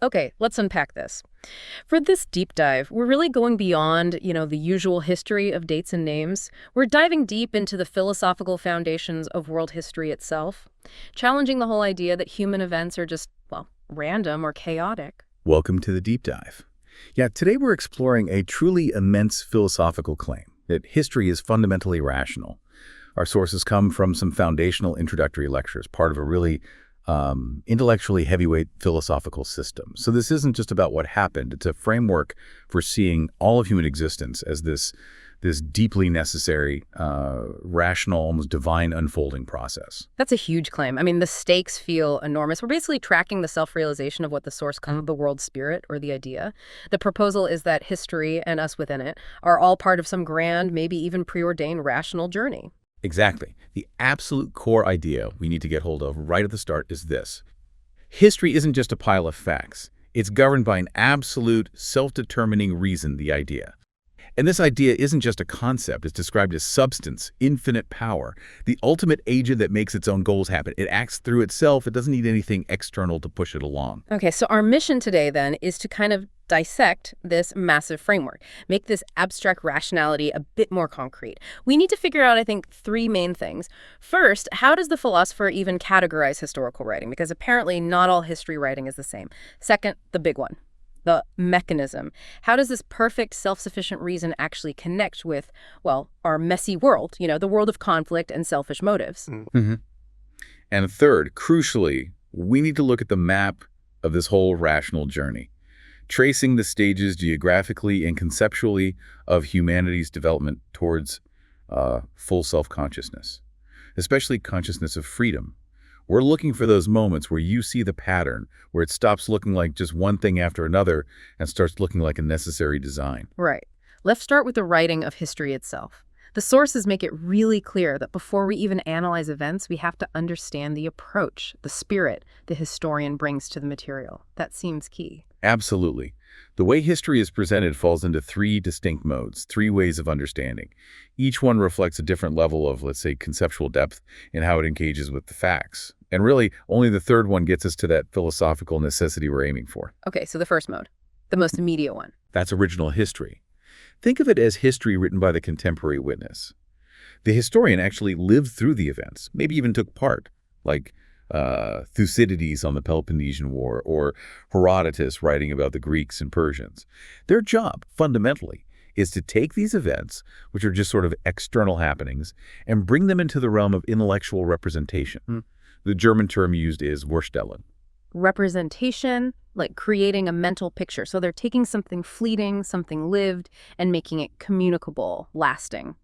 Okay, let's unpack this. For this deep dive, we're really going beyond, the usual history of dates and names. We're diving deep into the philosophical foundations of world history itself, challenging the whole idea that human events are just, well, random or chaotic. Welcome to the deep dive. Yeah, today we're exploring a truly immense philosophical claim that history is fundamentally rational. Our sources come from some foundational introductory lectures, part of a really intellectually heavyweight philosophical system. So this isn't just about what happened. It's a framework for seeing all of human existence as this deeply necessary, rational, almost divine unfolding process. That's a huge claim. I mean, the stakes feel enormous. We're basically tracking the self-realization of what the source calls the world spirit or the idea. The proposal is that history and us within it are all part of some grand, maybe even preordained rational journey. Exactly. The absolute core idea we need to get hold of right at the start is this. History isn't just a pile of facts. It's governed by an absolute, self-determining reason, the idea. And this idea isn't just a concept. It's described as substance, infinite power, the ultimate agent that makes its own goals happen. It acts through itself. It doesn't need anything external to push it along. Okay, so our mission today then is to kind of dissect this massive framework, make this abstract rationality a bit more concrete. We need to figure out, I think, three main things. First, how does the philosopher even categorize historical writing? Because apparently not all history writing is the same. Second, the big one, the mechanism. How does this perfect, self-sufficient reason actually connect with, well, our messy world, the world of conflict and selfish motives? Mm-hmm. And third, crucially, we need to look at the map of this whole rational journey, tracing the stages geographically and conceptually of humanity's development towards full self-consciousness, especially consciousness of freedom. We're looking for those moments where you see the pattern, where it stops looking like just one thing after another and starts looking like a necessary design. Right. Let's start with the writing of history itself. The sources make it really clear that before we even analyze events, we have to understand the approach, the spirit the historian brings to the material. That seems key. Absolutely. The way history is presented falls into three distinct modes, three ways of understanding. Each one reflects a different level of, let's say, conceptual depth in how it engages with the facts. And really, only the third one gets us to that philosophical necessity we're aiming for. Okay, so the first mode, the most immediate one. That's original history. Think of it as history written by the contemporary witness. The historian actually lived through the events, maybe even took part, like Thucydides on the Peloponnesian War or Herodotus writing about the Greeks and Persians. Their job, fundamentally, is to take these events, which are just sort of external happenings, and bring them into the realm of intellectual representation. The German term used is Vorstellung. Representation, like creating a mental picture. So they're taking something fleeting, something lived, and making it communicable, lasting.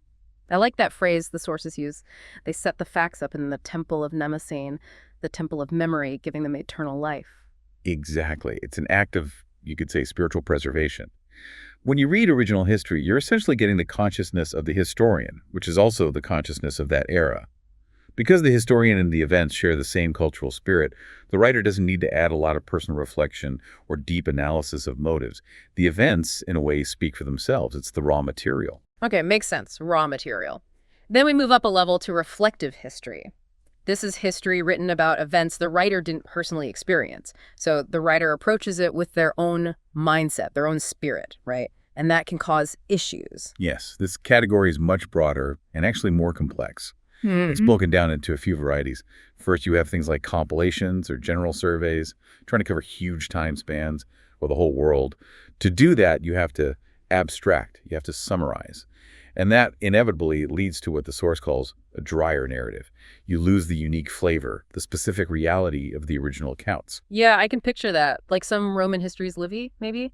I like that phrase the sources use. They set the facts up in the temple of Mnemosyne, the temple of memory, giving them eternal life. Exactly. It's an act of, you could say, spiritual preservation. When you read original history, you're essentially getting the consciousness of the historian, which is also the consciousness of that era. Because the historian and the events share the same cultural spirit, the writer doesn't need to add a lot of personal reflection or deep analysis of motives. The events, in a way, speak for themselves. It's the raw material. Okay, makes sense. Raw material. Then we move up a level to reflective history. This is history written about events the writer didn't personally experience. So the writer approaches it with their own mindset, their own spirit, right? And that can cause issues. Yes, this category is much broader and actually more complex. It's broken down into a few varieties. First, you have things like compilations or general surveys, trying to cover huge time spans or the whole world. To do that, you have to abstract, you have to summarize. And that inevitably leads to what the source calls a drier narrative. You lose the unique flavor, the specific reality of the original accounts. Yeah, I can picture that. Like some Roman histories Livy, maybe,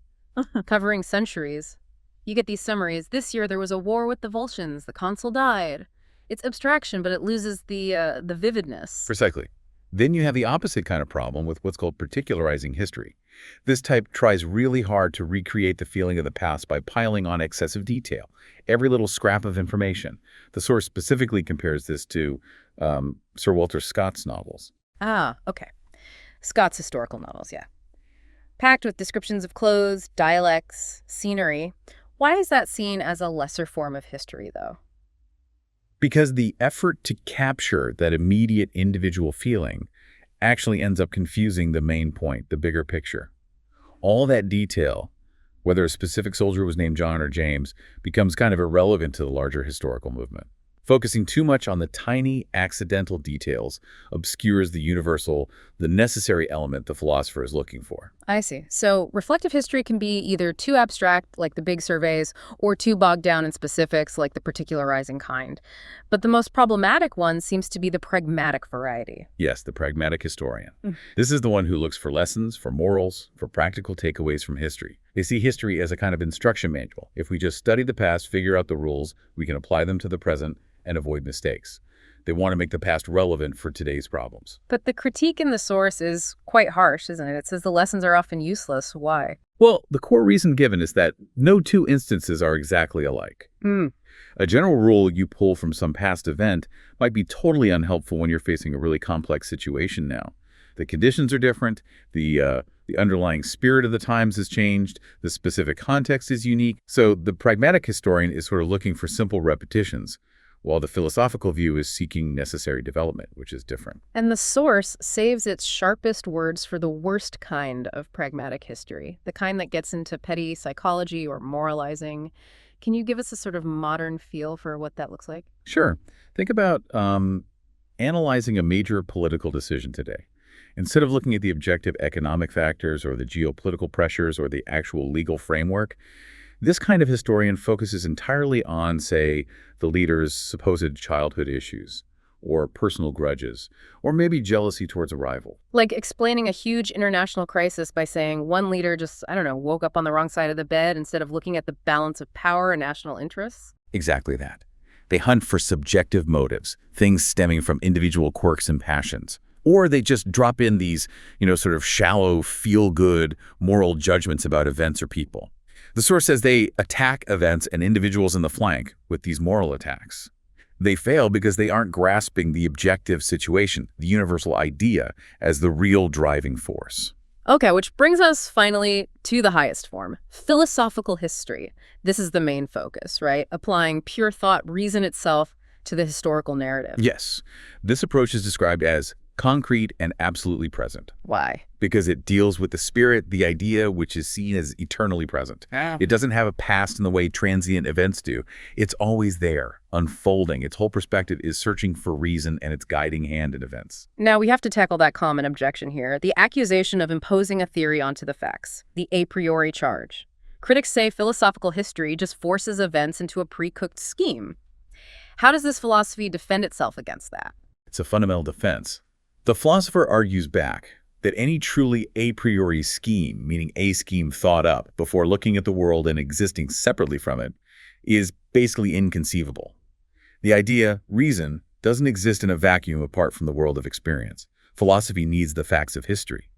covering centuries. You get these summaries. This year there was a war with the Volscians. The consul died. It's abstraction, but it loses the vividness. Precisely. Then you have the opposite kind of problem with what's called particularizing history. This type tries really hard to recreate the feeling of the past by piling on excessive detail, every little scrap of information. The source specifically compares this to Sir Walter Scott's novels. Ah, okay. Scott's historical novels, yeah. Packed with descriptions of clothes, dialects, scenery. Why is that seen as a lesser form of history, though? Because the effort to capture that immediate individual feeling actually ends up confusing the main point, the bigger picture. all that detail, whether a specific soldier was named John or James, becomes kind of irrelevant to the larger historical movement. Focusing too much on the tiny, accidental details obscures the universal, the necessary element the philosopher is looking for. I see. So reflective history can be either too abstract, like the big surveys, or too bogged down in specifics, like the particularizing kind. But the most problematic one seems to be the pragmatic variety. Yes, the pragmatic historian. This is the one who looks for lessons, for morals, for practical takeaways from history. They see history as a kind of instruction manual. If we just study the past, figure out the rules, we can apply them to the present and avoid mistakes. They want to make the past relevant for today's problems. But the critique in the source is quite harsh, isn't it? It says the lessons are often useless. Why? Well, the core reason given is that no two instances are exactly alike. A general rule you pull from some past event might be totally unhelpful when you're facing a really complex situation now. The conditions are different, the underlying spirit of the times has changed, the specific context is unique. So the pragmatic historian is sort of looking for simple repetitions, while the philosophical view is seeking necessary development, which is different. And the source saves its sharpest words for the worst kind of pragmatic history, the kind that gets into petty psychology or moralizing. Can you give us a sort of modern feel for what that looks like? Sure. Think about analyzing a major political decision today. Instead of looking at the objective economic factors or the geopolitical pressures or the actual legal framework, this kind of historian focuses entirely on, say, the leader's supposed childhood issues, or personal grudges, or maybe jealousy towards a rival. Like explaining a huge international crisis by saying one leader just, I don't know, woke up on the wrong side of the bed instead of looking at the balance of power and national interests? Exactly that. They hunt for subjective motives, things stemming from individual quirks and passions. Or they just drop in these, sort of shallow, feel-good moral judgments about events or people. The source says they attack events and individuals in the flank with these moral attacks. They fail because they aren't grasping the objective situation, the universal idea, as the real driving force. Okay, which brings us finally to the highest form, philosophical history. This is the main focus, right? Applying pure thought, reason itself to the historical narrative. Yes. This approach is described as concrete and absolutely present. Why? Because it deals with the spirit, the idea, which is seen as eternally present. It doesn't have a past in the way transient events do. It's always there, unfolding. Its whole perspective is searching for reason and its guiding hand in events. Now, we have to tackle that common objection here, the accusation of imposing a theory onto the facts, the a priori charge. Critics say philosophical history just forces events into a pre-cooked scheme. How does this philosophy defend itself against that? It's a fundamental defense. The philosopher argues back that any truly a priori scheme, meaning a scheme thought up before looking at the world and existing separately from it, is basically inconceivable. The idea, reason, doesn't exist in a vacuum apart from the world of experience. Philosophy needs the facts of history.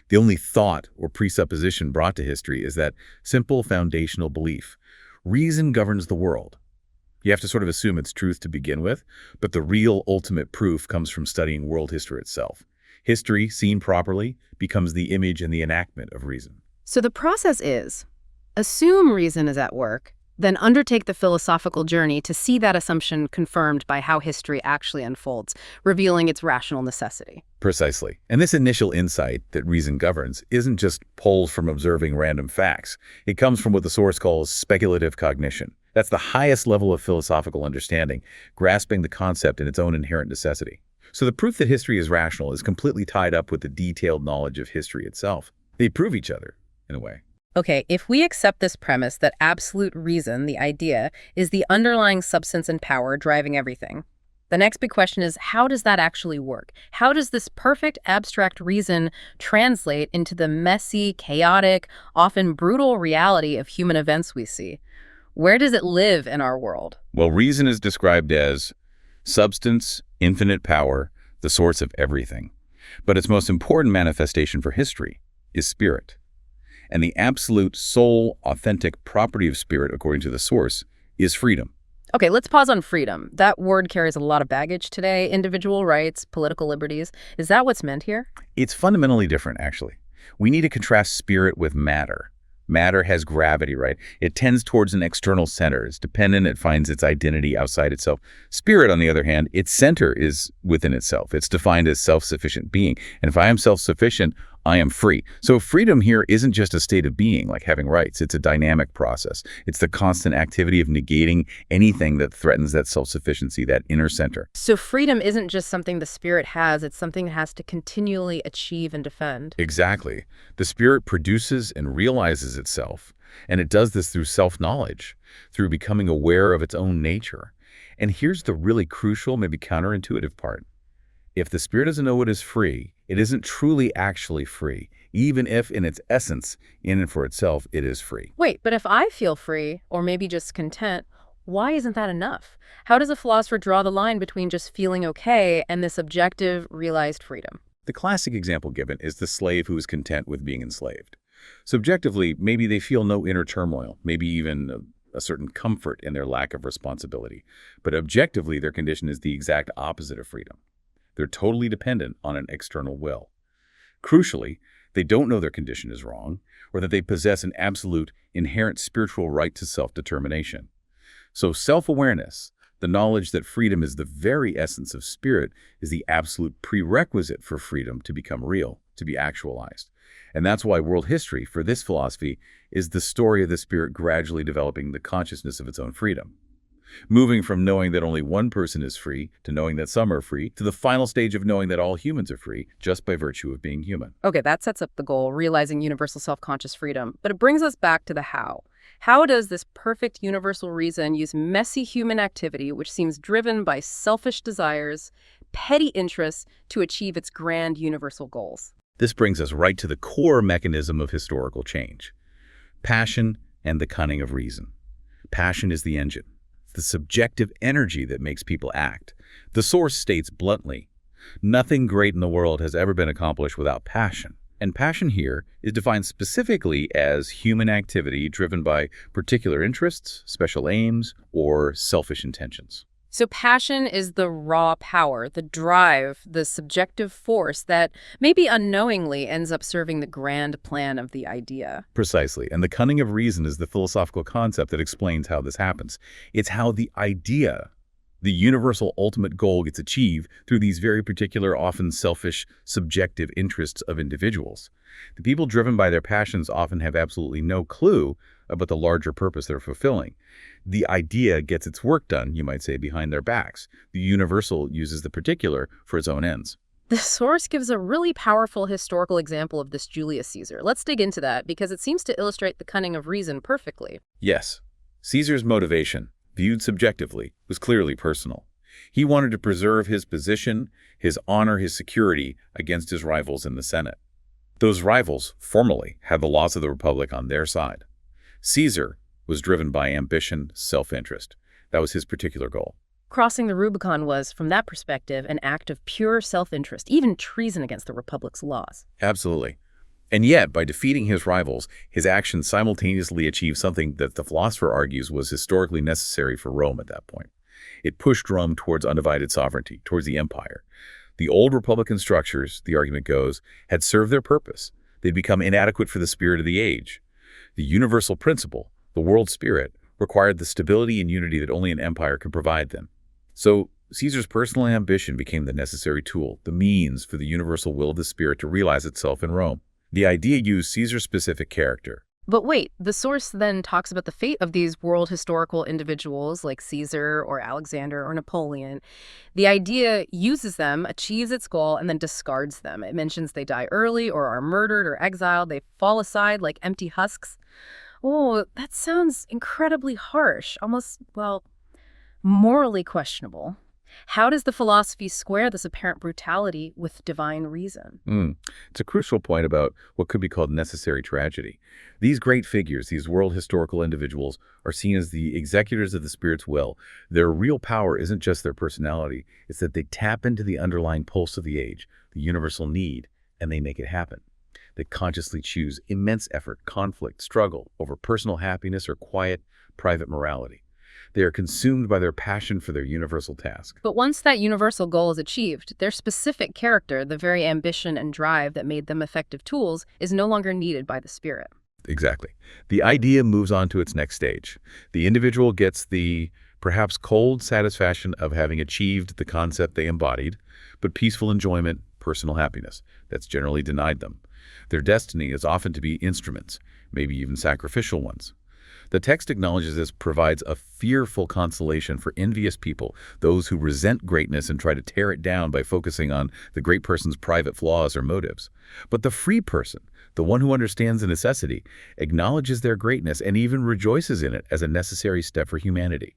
The only thought or presupposition brought to history is that simple foundational belief. Reason governs the world. You have to sort of assume it's truth to begin with, but the real ultimate proof comes from studying world history itself. History, seen properly, becomes the image and the enactment of reason. So the process is, assume reason is at work, then undertake the philosophical journey to see that assumption confirmed by how history actually unfolds, revealing its rational necessity. Precisely. And this initial insight that reason governs isn't just pulled from observing random facts. It comes from what the source calls speculative cognition. That's the highest level of philosophical understanding, grasping the concept in its own inherent necessity. So the proof that history is rational is completely tied up with the detailed knowledge of history itself. They prove each other, in a way. Okay, if we accept this premise that absolute reason, the idea, is the underlying substance and power driving everything, the next big question is, how does that actually work? How does this perfect abstract reason translate into the messy, chaotic, often brutal reality of human events we see? Where does it live in our world? Well, reason is described as substance, infinite power, the source of everything. But its most important manifestation for history is spirit. And the absolute sole, authentic property of spirit, according to the source, is freedom. Okay, let's pause on freedom. That word carries a lot of baggage today. Individual rights, political liberties. Is that what's meant here? It's fundamentally different, actually. We need to contrast spirit with matter. Matter has gravity, right? It tends towards an external center. It's dependent. It finds its identity outside itself. Spirit, on the other hand, its center is within itself. It's defined as self-sufficient being. And if I am self-sufficient, I am free. So freedom here isn't just a state of being, like having rights. It's a dynamic process. It's the constant activity of negating anything that threatens that self-sufficiency, that inner center. So freedom isn't just something the spirit has, it's something it has to continually achieve and defend. Exactly. The spirit produces and realizes itself, and it does this through self-knowledge, through becoming aware of its own nature. And here's the really crucial, maybe counterintuitive part. If the spirit doesn't know it is free, it isn't truly actually free, even if in its essence, in and for itself, it is free. Wait, but if I feel free, or maybe just content, why isn't that enough? How does a philosopher draw the line between just feeling okay and this objective, realized freedom? The classic example given is the slave who is content with being enslaved. Subjectively, maybe they feel no inner turmoil, maybe even a certain comfort in their lack of responsibility. But objectively, their condition is the exact opposite of freedom. They're totally dependent on an external will. Crucially, they don't know their condition is wrong, or that they possess an absolute, inherent spiritual right to self-determination. So self-awareness, the knowledge that freedom is the very essence of spirit, is the absolute prerequisite for freedom to become real, to be actualized. And that's why world history, for this philosophy, is the story of the spirit gradually developing the consciousness of its own freedom. Moving from knowing that only one person is free to knowing that some are free, to the final stage of knowing that all humans are free just by virtue of being human. Okay, that sets up the goal, realizing universal self-conscious freedom. But it brings us back to the how. How does this perfect universal reason use messy human activity, which seems driven by selfish desires, petty interests, to achieve its grand universal goals? This brings us right to the core mechanism of historical change: passion and the cunning of reason. Passion is the engine, the subjective energy that makes people act. The source states bluntly, nothing great in the world has ever been accomplished without passion. And passion here is defined specifically as human activity driven by particular interests, special aims, or selfish intentions. So passion is the raw power, the drive, the subjective force that maybe unknowingly ends up serving the grand plan of the idea. Precisely. And the cunning of reason is the philosophical concept that explains how this happens. It's how the idea, the universal ultimate goal, gets achieved through these very particular, often selfish, subjective interests of individuals. The people driven by their passions often have absolutely no clue about the larger purpose they're fulfilling. The idea gets its work done, you might say, behind their backs. The universal uses the particular for its own ends. The source gives a really powerful historical example of this Julius Caesar. Let's dig into that because it seems to illustrate the cunning of reason perfectly. Yes, Caesar's motivation, viewed subjectively, was clearly personal. He wanted to preserve his position, his honor, his security against his rivals in the Senate. Those rivals, formally, had the laws of the Republic on their side. Caesar was driven by ambition, self-interest. That was his particular goal. Crossing the Rubicon was, from that perspective, an act of pure self-interest, even treason against the Republic's laws. Absolutely. And yet, by defeating his rivals, his actions simultaneously achieved something that the philosopher argues was historically necessary for Rome at that point. It pushed Rome towards undivided sovereignty, towards the empire. The old Republican structures, the argument goes, had served their purpose. They'd become inadequate for the spirit of the age. The universal principle, the world spirit, required the stability and unity that only an empire could provide them. So Caesar's personal ambition became the necessary tool, the means for the universal will of the spirit to realize itself in Rome. The idea used Caesar's specific character. But wait, the source then talks about the fate of these world historical individuals like Caesar or Alexander or Napoleon. The idea uses them, achieves its goal, and then discards them. It mentions they die early or are murdered or exiled. They fall aside like empty husks. Oh, that sounds incredibly harsh, almost, well, morally questionable. How does the philosophy square this apparent brutality with divine reason? It's a crucial point about what could be called necessary tragedy. These great figures, these world historical individuals, are seen as the executors of the spirit's will. Their real power isn't just their personality, it's that they tap into the underlying pulse of the age, the universal need, and they make it happen. They consciously choose immense effort, conflict, struggle over personal happiness or quiet, private morality. They are consumed by their passion for their universal task. But once that universal goal is achieved, their specific character, the very ambition and drive that made them effective tools, is no longer needed by the spirit. Exactly. The idea moves on to its next stage. The individual gets the perhaps cold satisfaction of having achieved the concept they embodied, but peaceful enjoyment, personal happiness, that's generally denied them. Their destiny is often to be instruments, maybe even sacrificial ones. The text acknowledges this provides a fearful consolation for envious people, those who resent greatness and try to tear it down by focusing on the great person's private flaws or motives. But the free person, the one who understands the necessity, acknowledges their greatness and even rejoices in it as a necessary step for humanity.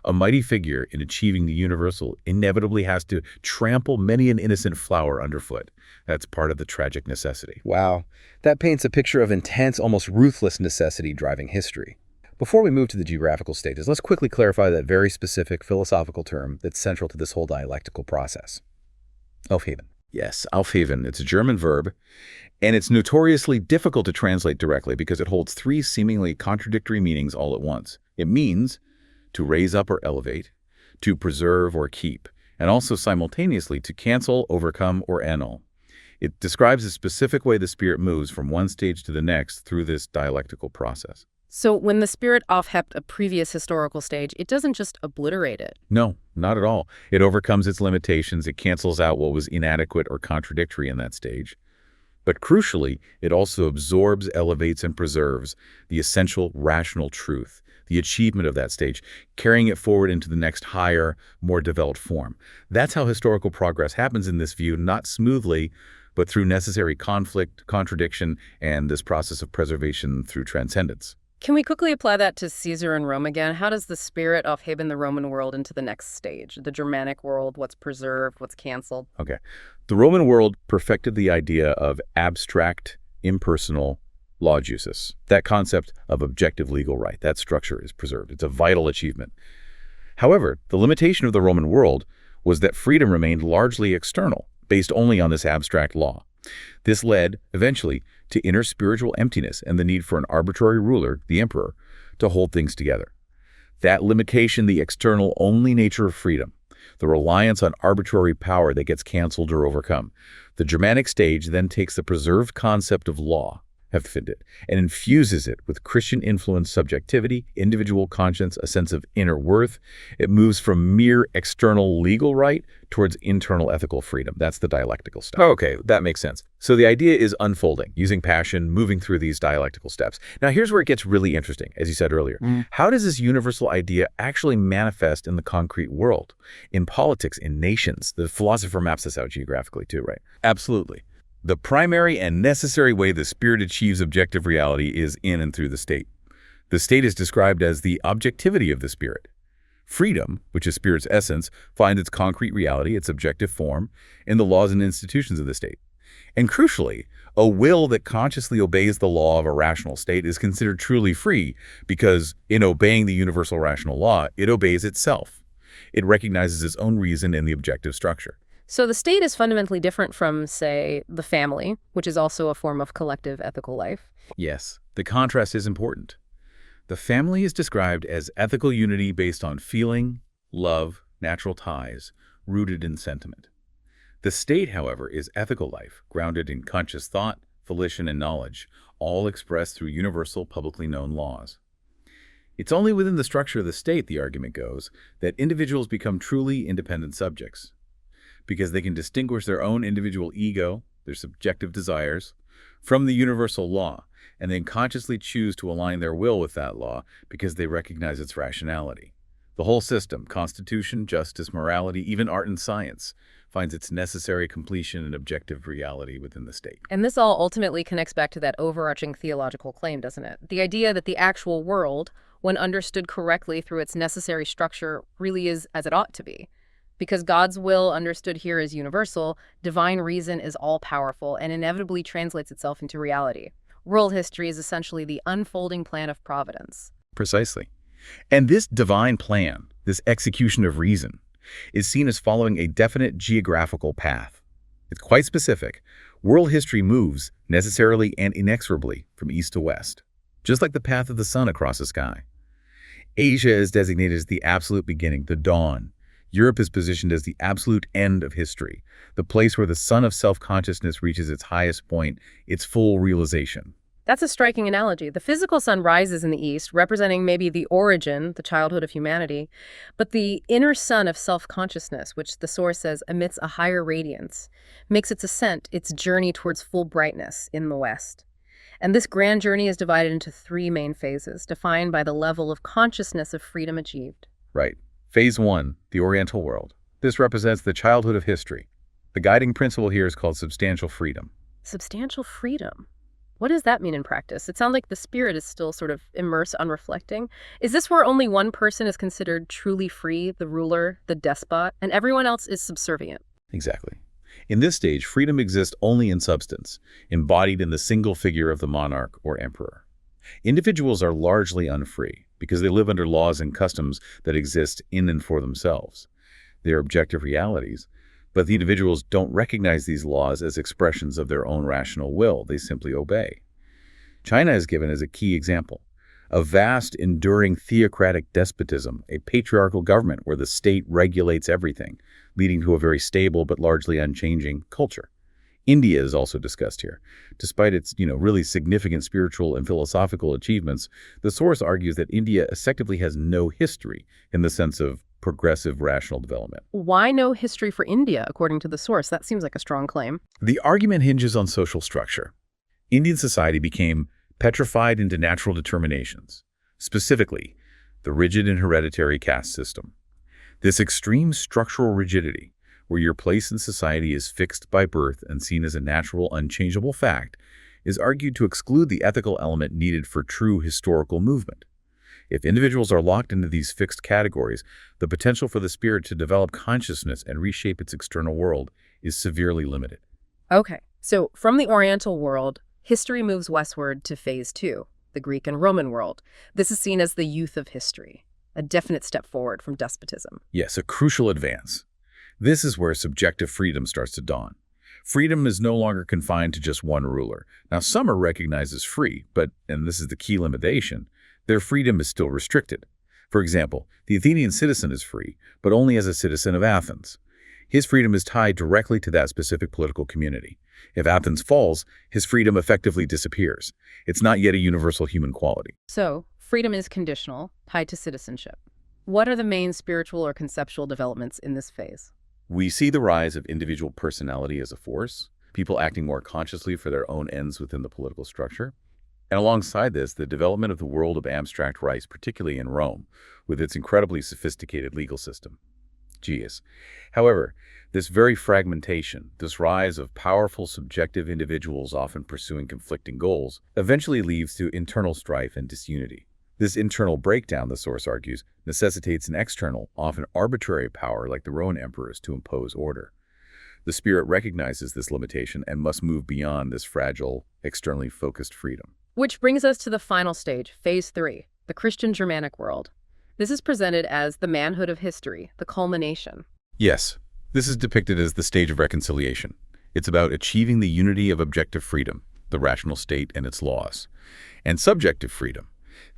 A mighty figure in achieving the universal inevitably has to trample many an innocent flower underfoot. That's part of the tragic necessity. Wow, that paints a picture of intense, almost ruthless necessity driving history. Before we move to the geographical stages, let's quickly clarify that very specific philosophical term that's central to this whole dialectical process. Aufheben. Yes, Aufheben. It's a German verb, and it's notoriously difficult to translate directly because it holds three seemingly contradictory meanings all at once. It means to raise up or elevate, to preserve or keep, and also simultaneously to cancel, overcome, or annul. It describes a specific way the spirit moves from one stage to the next through this dialectical process. So when the spirit aufhebt a previous historical stage, it doesn't just obliterate it. No, not at all. It overcomes its limitations. It cancels out what was inadequate or contradictory in that stage. But crucially, it also absorbs, elevates, and preserves the essential rational truth, the achievement of that stage, carrying it forward into the next higher, more developed form. That's how historical progress happens in this view, not smoothly, but through necessary conflict, contradiction, and this process of preservation through transcendence. Can we quickly apply that to Caesar and Rome again? How does the spirit aufheben the Roman world into the next stage? The Germanic world, what's preserved, what's canceled? Okay. The Roman world perfected the idea of abstract, impersonal law justice. That concept of objective legal right, that structure is preserved. It's a vital achievement. However, the limitation of the Roman world was that freedom remained largely external, based only on this abstract law. This led, eventually, to inner spiritual emptiness and the need for an arbitrary ruler, the emperor, to hold things together. That limitation, the external-only nature of freedom, the reliance on arbitrary power that gets canceled or overcome. The Germanic stage then takes the preserved concept of law, and infuses it with Christian-influenced subjectivity, individual conscience, a sense of inner worth. It moves from mere external legal right towards internal ethical freedom. That's the dialectical stuff. Okay, that makes sense. So the idea is unfolding, using passion, moving through these dialectical steps. Now here's where it gets really interesting, as you said earlier. How does this universal idea actually manifest in the concrete world? In politics, in nations? The philosopher maps this out geographically too, right? Absolutely. The primary and necessary way the spirit achieves objective reality is in and through the state. The state is described as the objectivity of the spirit. Freedom, which is spirit's essence, finds its concrete reality, its objective form, in the laws and institutions of the state. And crucially, a will that consciously obeys the law of a rational state is considered truly free because, in obeying the universal rational law, it obeys itself. It recognizes its own reason in the objective structure. So the state is fundamentally different from, say, the family, which is also a form of collective ethical life. Yes, the contrast is important. The family is described as ethical unity based on feeling, love, natural ties, rooted in sentiment. The state, however, is ethical life, grounded in conscious thought, volition, and knowledge, all expressed through universal, publicly known laws. It's only within the structure of the state, the argument goes, that individuals become truly independent subjects, because they can distinguish their own individual ego, their subjective desires, from the universal law, and then consciously choose to align their will with that law because they recognize its rationality. The whole system, constitution, justice, morality, even art and science, finds its necessary completion in objective reality within the state. And this all ultimately connects back to that overarching theological claim, doesn't it? The idea that the actual world, when understood correctly through its necessary structure, really is as it ought to be. Because God's will, understood here as universal, divine reason is all-powerful and inevitably translates itself into reality. World history is essentially the unfolding plan of providence. Precisely. And this divine plan, this execution of reason, is seen as following a definite geographical path. It's quite specific. World history moves, necessarily and inexorably, from east to west, just like the path of the sun across the sky. Asia is designated as the absolute beginning, the dawn. Europe is positioned as the absolute end of history, the place where the sun of self-consciousness reaches its highest point, its full realization. That's a striking analogy. The physical sun rises in the east, representing maybe the origin, the childhood of humanity, but the inner sun of self-consciousness, which the source says emits a higher radiance, makes its ascent, its journey towards full brightness in the west. And this grand journey is divided into three main phases, defined by the level of consciousness of freedom achieved. Right. Phase 1, the Oriental world. This represents the childhood of history. The guiding principle here is called substantial freedom. Substantial freedom. What does that mean in practice? It sounds like the spirit is still sort of immersed, unreflecting. Is this where only one person is considered truly free, the ruler, the despot, and everyone else is subservient? Exactly. In this stage, freedom exists only in substance, embodied in the single figure of the monarch or emperor. Individuals are largely unfree because they live under laws and customs that exist in and for themselves. They are objective realities, but the individuals don't recognize these laws as expressions of their own rational will. They simply obey. China is given as a key example. A vast, enduring theocratic despotism, a patriarchal government where the state regulates everything, leading to a very stable but largely unchanging culture. India is also discussed here. Despite its, really significant spiritual and philosophical achievements, the source argues that India effectively has no history in the sense of progressive rational development. Why no history for India, according to the source? That seems like a strong claim. The argument hinges on social structure. Indian society became petrified into natural determinations, specifically the rigid and hereditary caste system. This extreme structural rigidity, where your place in society is fixed by birth and seen as a natural, unchangeable fact, is argued to exclude the ethical element needed for true historical movement. If individuals are locked into these fixed categories, the potential for the spirit to develop consciousness and reshape its external world is severely limited. Okay, so from the Oriental world, history moves westward to phase 2, the Greek and Roman world. This is seen as the youth of history, a definite step forward from despotism. Yes, a crucial advance. This is where subjective freedom starts to dawn. Freedom is no longer confined to just one ruler. Now, some are recognized as free, but, and this is the key limitation, their freedom is still restricted. For example, the Athenian citizen is free, but only as a citizen of Athens. His freedom is tied directly to that specific political community. If Athens falls, his freedom effectively disappears. It's not yet a universal human quality. So, freedom is conditional, tied to citizenship. What are the main spiritual or conceptual developments in this phase? We see the rise of individual personality as a force, people acting more consciously for their own ends within the political structure. And alongside this, the development of the world of abstract rights, particularly in Rome, with its incredibly sophisticated legal system. Geez. However, this very fragmentation, this rise of powerful subjective individuals often pursuing conflicting goals, eventually leads to internal strife and disunity. This internal breakdown, the source argues, necessitates an external, often arbitrary power like the Roman emperors to impose order. The spirit recognizes this limitation and must move beyond this fragile, externally focused freedom. Which brings us to the final stage, phase 3, the Christian Germanic world. This is presented as the manhood of history, the culmination. Yes, this is depicted as the stage of reconciliation. It's about achieving the unity of objective freedom, the rational state and its laws, and subjective freedom,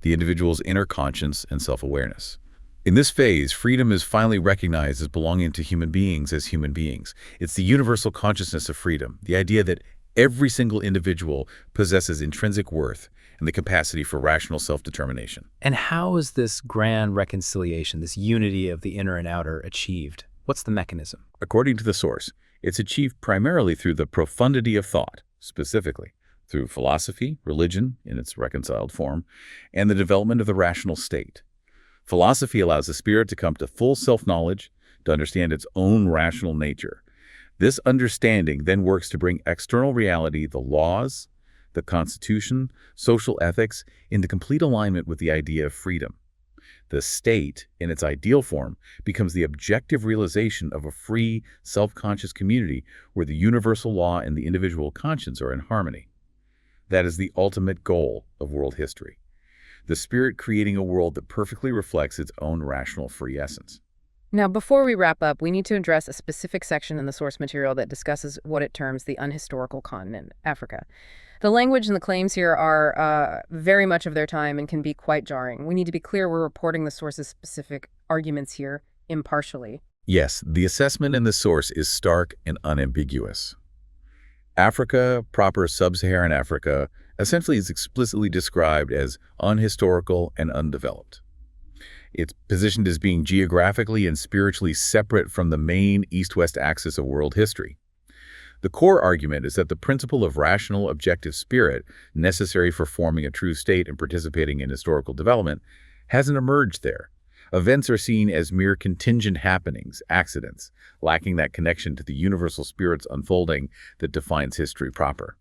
the individual's inner conscience and self-awareness. In this phase, freedom is finally recognized as belonging to human beings as human beings. It's the universal consciousness of freedom, the idea that every single individual possesses intrinsic worth and the capacity for rational self-determination. And how is this grand reconciliation, this unity of the inner and outer, achieved? What's the mechanism? According to the source, it's achieved primarily through the profundity of thought, specifically through philosophy, religion in its reconciled form, and the development of the rational state. Philosophy allows the spirit to come to full self-knowledge, to understand its own rational nature. This understanding then works to bring external reality, the laws, the Constitution, social ethics, into complete alignment with the idea of freedom. The state, in its ideal form, becomes the objective realization of a free, self-conscious community where the universal law and the individual conscience are in harmony. That is the ultimate goal of world history. The spirit creating a world that perfectly reflects its own rational free essence. Now, before we wrap up, we need to address a specific section in the source material that discusses what it terms the unhistorical continent, Africa. The language and the claims here are very much of their time and can be quite jarring. We need to be clear we're reporting the source's specific arguments here impartially. Yes, the assessment in the source is stark and unambiguous. Africa, proper sub-Saharan Africa, essentially is explicitly described as unhistorical and undeveloped. It's positioned as being geographically and spiritually separate from the main east-west axis of world history. The core argument is that the principle of rational, objective spirit, necessary for forming a true state and participating in historical development, hasn't emerged there. Events are seen as mere contingent happenings, accidents, lacking that connection to the universal spirit's unfolding that defines history proper.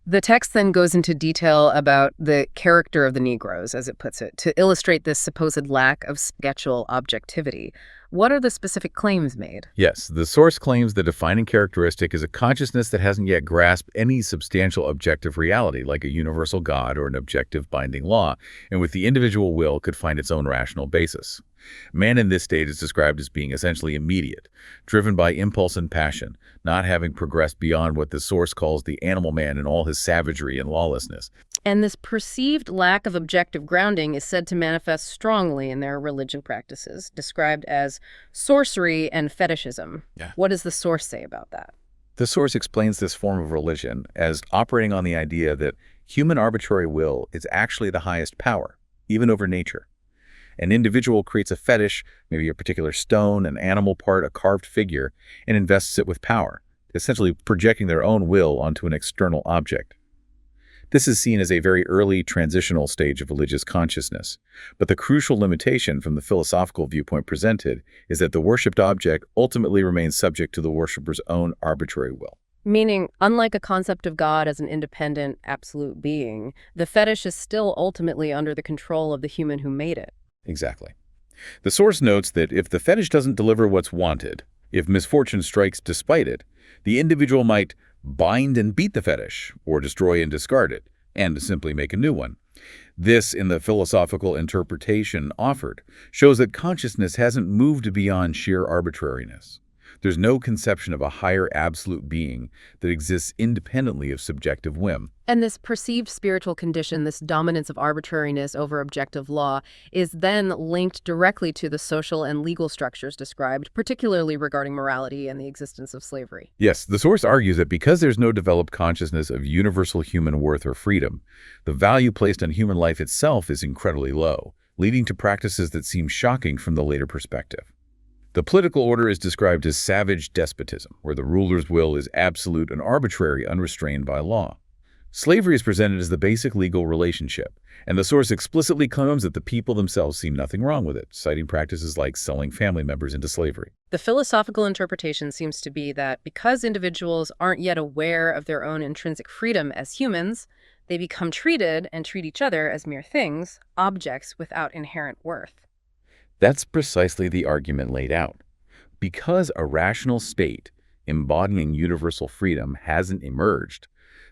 The text then goes into detail about the character of the Negroes, as it puts it, to illustrate this supposed lack of sketchal objectivity. What are the specific claims made? Yes, the source claims the defining characteristic is a consciousness that hasn't yet grasped any substantial objective reality, like a universal God or an objective binding law, and with the individual will could find its own rational basis. Man in this state is described as being essentially immediate, driven by impulse and passion, not having progressed beyond what the source calls the animal man in all his savagery and lawlessness. And this perceived lack of objective grounding is said to manifest strongly in their religion practices, described as sorcery and fetishism. Yeah. What does the source say about that? The source explains this form of religion as operating on the idea that human arbitrary will is actually the highest power, even over nature. An individual creates a fetish, maybe a particular stone, an animal part, a carved figure, and invests it with power, essentially projecting their own will onto an external object. This is seen as a very early transitional stage of religious consciousness, but the crucial limitation from the philosophical viewpoint presented is that the worshipped object ultimately remains subject to the worshipper's own arbitrary will. Meaning, unlike a concept of God as an independent, absolute being, the fetish is still ultimately under the control of the human who made it. Exactly. The source notes that if the fetish doesn't deliver what's wanted, if misfortune strikes despite it, the individual might bind and beat the fetish, or destroy and discard it, and simply make a new one. This, in the philosophical interpretation offered, shows that consciousness hasn't moved beyond sheer arbitrariness. There's no conception of a higher absolute being that exists independently of subjective whim. And this perceived spiritual condition, this dominance of arbitrariness over objective law, is then linked directly to the social and legal structures described, particularly regarding morality and the existence of slavery. Yes, the source argues that because there's no developed consciousness of universal human worth or freedom, the value placed on human life itself is incredibly low, leading to practices that seem shocking from the later perspective. The political order is described as savage despotism, where the ruler's will is absolute and arbitrary, unrestrained by law. Slavery is presented as the basic legal relationship, and the source explicitly claims that the people themselves see nothing wrong with it, citing practices like selling family members into slavery. The philosophical interpretation seems to be that because individuals aren't yet aware of their own intrinsic freedom as humans, they become treated and treat each other as mere things, objects without inherent worth. That's precisely the argument laid out. Because a rational state embodying universal freedom hasn't emerged,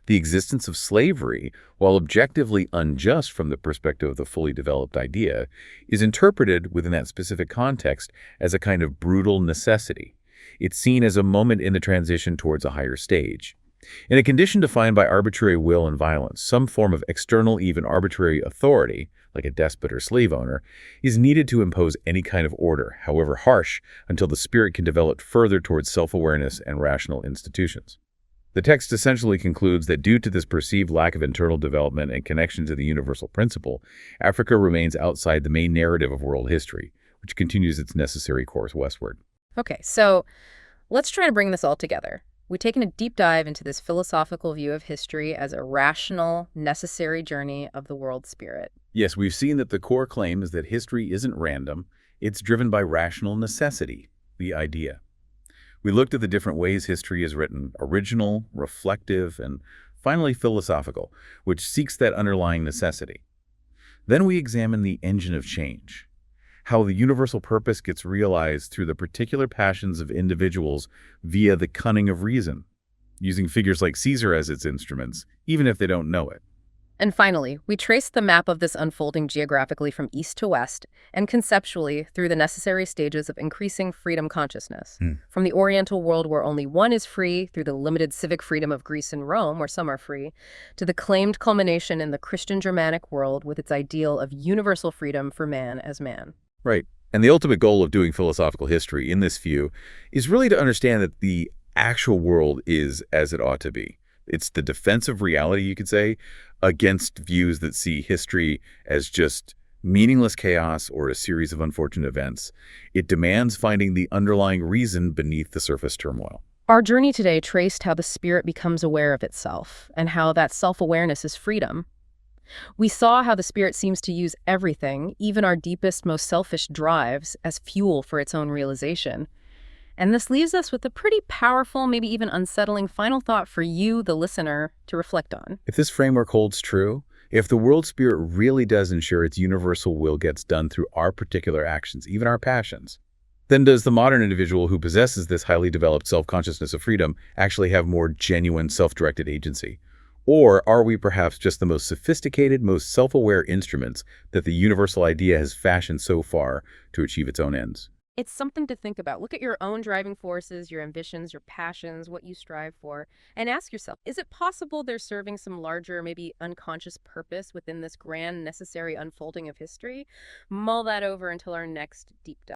the existence of slavery, while objectively unjust from the perspective of the fully developed idea, is interpreted within that specific context as a kind of brutal necessity. It's seen as a moment in the transition towards a higher stage. In a condition defined by arbitrary will and violence, some form of external, even arbitrary authority, like a despot or slave owner, is needed to impose any kind of order, however harsh, until the spirit can develop further towards self-awareness and rational institutions. The text essentially concludes that due to this perceived lack of internal development and connection to the universal principle, Africa remains outside the main narrative of world history, which continues its necessary course westward. Okay, so let's try to bring this all together. We've taken a deep dive into this philosophical view of history as a rational, necessary journey of the world spirit. Yes, we've seen that the core claim is that history isn't random, it's driven by rational necessity, the idea. We looked at the different ways history is written, original, reflective, and finally philosophical, which seeks that underlying necessity. Then we examine the engine of change, how the universal purpose gets realized through the particular passions of individuals via the cunning of reason, using figures like Caesar as its instruments, even if they don't know it. And finally, we traced the map of this unfolding geographically from east to west and conceptually through the necessary stages of increasing freedom consciousness. From the Oriental world where only one is free, through the limited civic freedom of Greece and Rome where some are free, to the claimed culmination in the Christian Germanic world with its ideal of universal freedom for man as man. Right. And the ultimate goal of doing philosophical history in this view is really to understand that the actual world is as it ought to be, It's the defense of reality, you could say, against views that see history as just meaningless chaos or a series of unfortunate events. It demands finding the underlying reason beneath the surface turmoil. Our journey today traced how the spirit becomes aware of itself and how that self-awareness is freedom. We saw how the spirit seems to use everything, even our deepest, most selfish drives, as fuel for its own realization. And this leaves us with a pretty powerful, maybe even unsettling final thought for you, the listener, to reflect on. If this framework holds true, if the world spirit really does ensure its universal will gets done through our particular actions, even our passions, then does the modern individual who possesses this highly developed self-consciousness of freedom actually have more genuine self-directed agency? Or are we perhaps just the most sophisticated, most self-aware instruments that the universal idea has fashioned so far to achieve its own ends? It's something to think about. Look at your own driving forces, your ambitions, your passions, what you strive for, and ask yourself, is it possible they're serving some larger, maybe unconscious purpose within this grand, necessary unfolding of history? Mull that over until our next deep dive.